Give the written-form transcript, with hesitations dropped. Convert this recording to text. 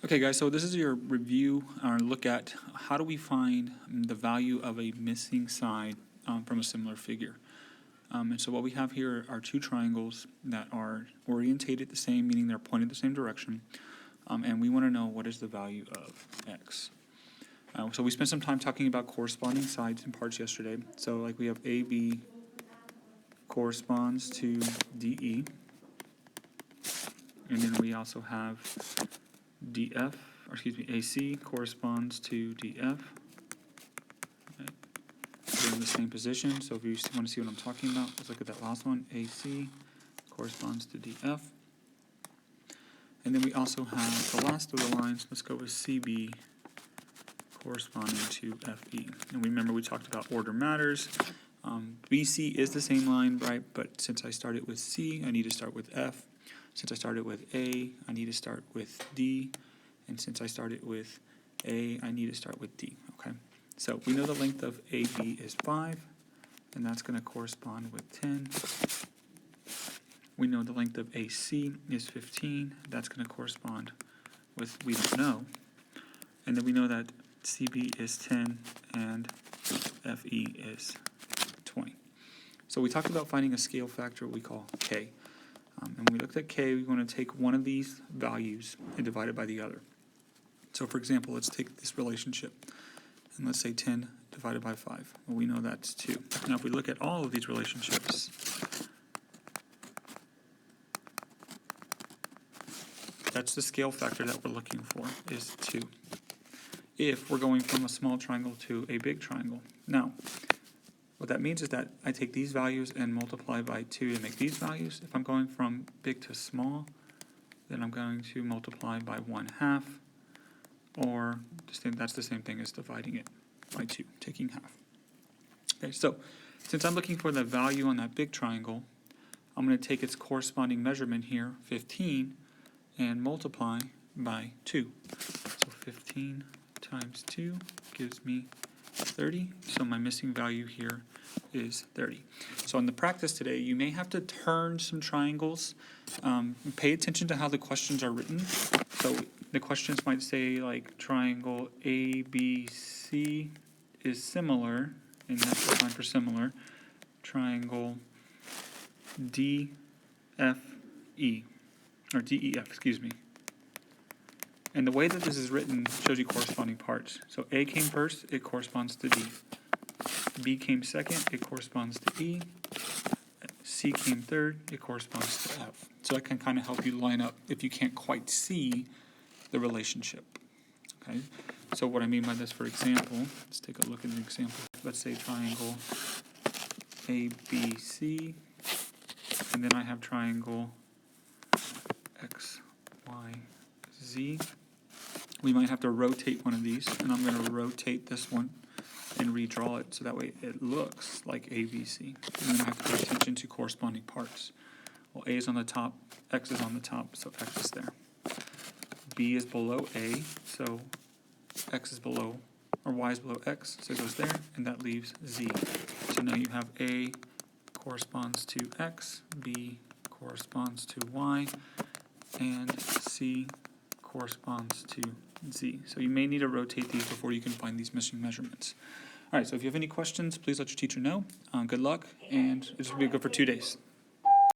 Okay guys, so this is your review or look at how do we find the value of a missing side from a similar figure. And so what we have here are two triangles that are orientated the same, meaning they're pointed the same direction, and we want to know what is the value of x. So we spent some time talking about corresponding sides and parts yesterday. So like we have AB corresponds to DE, and then we also have DF, or excuse me, AC corresponds to DF. Right. They're in the same position, so if you want to see what I'm talking about, let's look at that last one. AC corresponds to DF. And then we also have the last of the lines, let's go with CB corresponding to FE. And remember we talked about order matters. BC is the same line, right? But since I started with C, I need to start with F. Since I started with A, I need to start with D. And since I started with A, I need to start with D, okay? So we know the length of AB is 5, and that's going to correspond with 10. We know the length of AC is 15. That's going to correspond with, we don't know. And then we know that CB is 10 and FE is 20. So we talked about finding a scale factor we call K. And when we looked at K, we want to take one of these values and divide it by the other. So for example, let's take this relationship, and let's say 10 divided by 5. Well, we know that's 2. Now if we look at all of these relationships, that's the scale factor that we're looking for, is 2. If we're going from a small triangle to a big triangle. Now, what that means is that I take these values and multiply by 2 to make these values. If I'm going from big to small, then I'm going to multiply by 1/2, or that's the same thing as dividing it by 2, taking half. Okay, so since I'm looking for the value on that big triangle, I'm going to take its corresponding measurement here, 15, and multiply by 2. So 15 times 2 gives me 30, so my missing value here is 30. So in the practice today, you may have to turn some triangles. Pay attention to how the questions are written. So the questions might say like triangle ABC is similar, and that's the line for similar. Triangle DFE, or DEF, excuse me. And the way that this is written shows you corresponding parts. So A came first, it corresponds to D. B came second, it corresponds to E. C came third, it corresponds to F. So that can kind of help you line up if you can't quite see the relationship. Okay. So what I mean by this, for example, let's take a look at an example. Let's say triangle ABC, and then I have triangle XYZ. We might have to rotate one of these, and I'm going to rotate this one and redraw it so that way it looks like ABC. And then I have to pay attention to corresponding parts. Well, A is on the top, X is on the top, so X is there. B is below A, so X is below, or Y is below X, so it goes there, and that leaves Z. So now you have A corresponds to X, B corresponds to Y, and C corresponds to Z. So you may need to rotate these before you can find these missing measurements. All right, so if you have any questions, please let your teacher know. Good luck, and this will be good for 2 days.